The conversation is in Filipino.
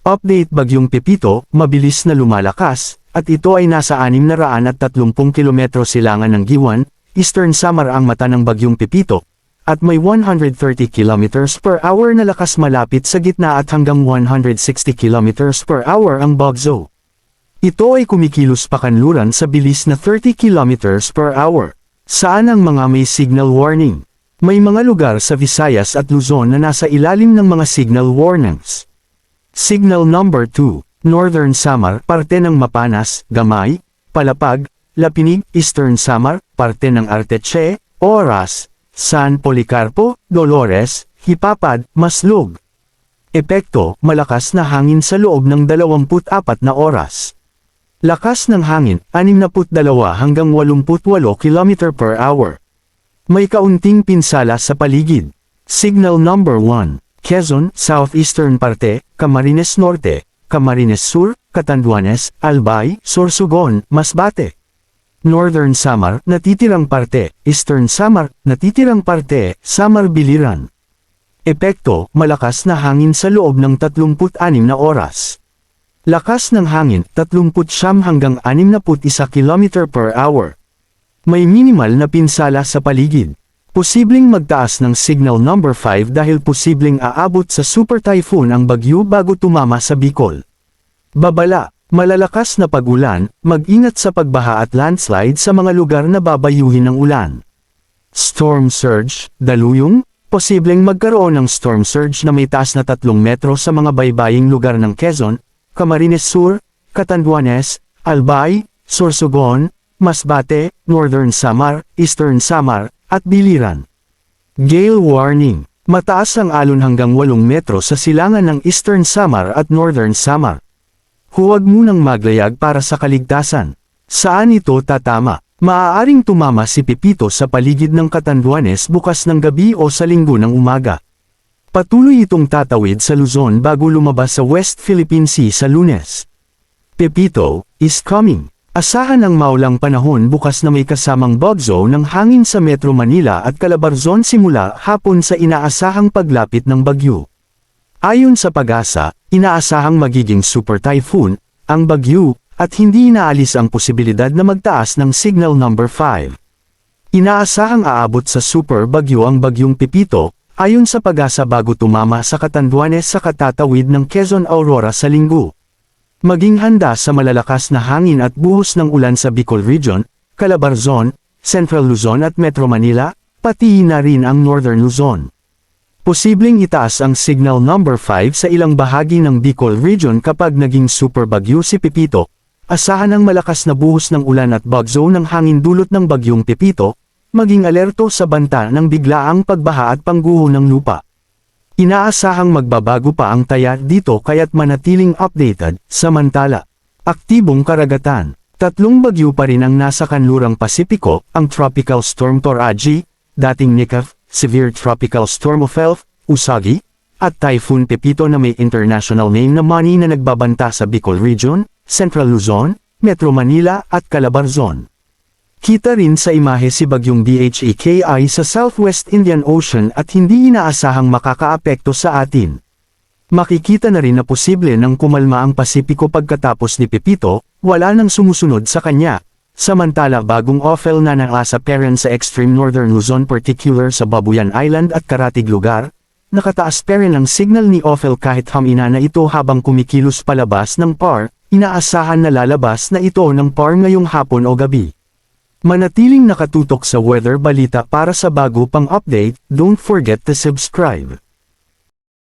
Update Bagyong Pepito, mabilis na lumalakas, at ito ay nasa 630 kilometro silangan ng Giwan, Eastern Samar ang mata ng Bagyong Pepito, at may 130 kilometers per hour na lakas malapit sa gitna at hanggang 160 kilometers per hour ang Bugzo. Ito ay kumikilos pakanluran sa bilis na 30 kilometers per hour. Saan ang mga may signal warning? May mga lugar sa Visayas at Luzon na nasa ilalim ng mga signal warnings. Signal number 2, Northern Samar, parte ng Mapanas, Gamay, Palapag, Lapinig, Eastern Samar, parte ng Arteche, Oras, San Policarpo, Dolores, Hipapad, Maslog. Epekto, malakas na hangin sa loob ng 24 na oras. Lakas ng hangin, 62 hanggang 88 km per hour. May kaunting pinsala sa paligid. Signal number 1, Quezon, Southeastern parte, Camarines Norte, Camarines Sur, Catanduanes, Albay, Sorsogon, Masbate. Northern Samar, natitirang parte, Eastern Samar, natitirang parte, Samar Biliran. Epekto, malakas na hangin sa loob ng 36 na oras. Lakas ng hangin, 39 hanggang 61 km per hour. May minimal na pinsala sa paligid. Posibleng magtaas ng signal number 5 dahil posibleng aabot sa super typhoon ang bagyo bago tumama sa Bicol. Babala, malalakas na pag-ulan, mag-ingat sa pagbaha at landslide sa mga lugar na babayuhin ng ulan. Storm surge, daluyong, posibleng magkaroon ng storm surge na may taas na 3 metro sa mga baybaying lugar ng Quezon, Camarines Sur, Catanduanes, Albay, Sorsogon, Masbate, Northern Samar, Eastern Samar, at Biliran. Gale warning, mataas ang alon hanggang 8 metro sa silangan ng Eastern Samar at Northern Samar. Huwag munang maglayag para sa kaligtasan. Saan ito tatama? Maaaring tumama si Pepito sa paligid ng Catanduanes bukas ng gabi o sa linggo ng umaga. Patuloy itong tatawid sa Luzon bago lumabas sa West Philippine Sea sa Lunes. Pepito is coming. Asahan ang maulang panahon bukas na may kasamang bugzo ng hangin sa Metro Manila at Calabarzon simula hapon sa inaasahang paglapit ng bagyo. Ayon sa Pag-asa, inaasahang magiging super typhoon ang bagyo at hindi inaalis ang posibilidad na magtaas ng signal number 5. Inaasahang aabot sa super bagyo ang Bagyong Pepito, ayon sa Pag-asa bago tumama sa Catanduanes sa katatawid ng Quezon Aurora sa linggo. Maging handa sa malalakas na hangin at buhos ng ulan sa Bicol Region, Calabarzon, Central Luzon at Metro Manila, pati na rin ang Northern Luzon. Posibleng itaas ang signal number 5 sa ilang bahagi ng Bicol Region kapag naging super bagyo si Pepito. Asahan ang malakas na buhos ng ulan at bugzo ng hangin dulot ng Bagyong Pepito, maging alerto sa banta ng biglaang pagbaha at pangguho ng lupa. Inaasahang magbabago pa ang taya dito kaya't manatiling updated. Samantala, aktibong karagatan. 3 bagyo pa rin ang nasa kanlurang Pasipiko, ang Tropical Storm Toraji, dating Nikaf, Severe Tropical Storm Ophelf, Usagi, at Typhoon Pepito na may international name na Mani na nagbabanta sa Bicol Region, Central Luzon, Metro Manila at Calabarzon. Kita rin sa imahe si Bagyong Dheki sa Southwest Indian Ocean at hindi inaasahang makakaapekto sa atin. Makikita na rin na posible nang kumalma ang Pasipiko pagkatapos ni Pepito, wala nang sumusunod sa kanya. Samantala bagong Ophel na nasa parent sa extreme northern Luzon particular sa Babuyan Island at karatig lugar, nakataas pa rin ang signal ni Ophel kahit hamina na ito habang kumikilos palabas ng PAR, inaasahan na lalabas na ito ng PAR ngayong hapon o gabi. Manatiling nakatutok sa weather balita para sa bago pang update, don't forget to subscribe.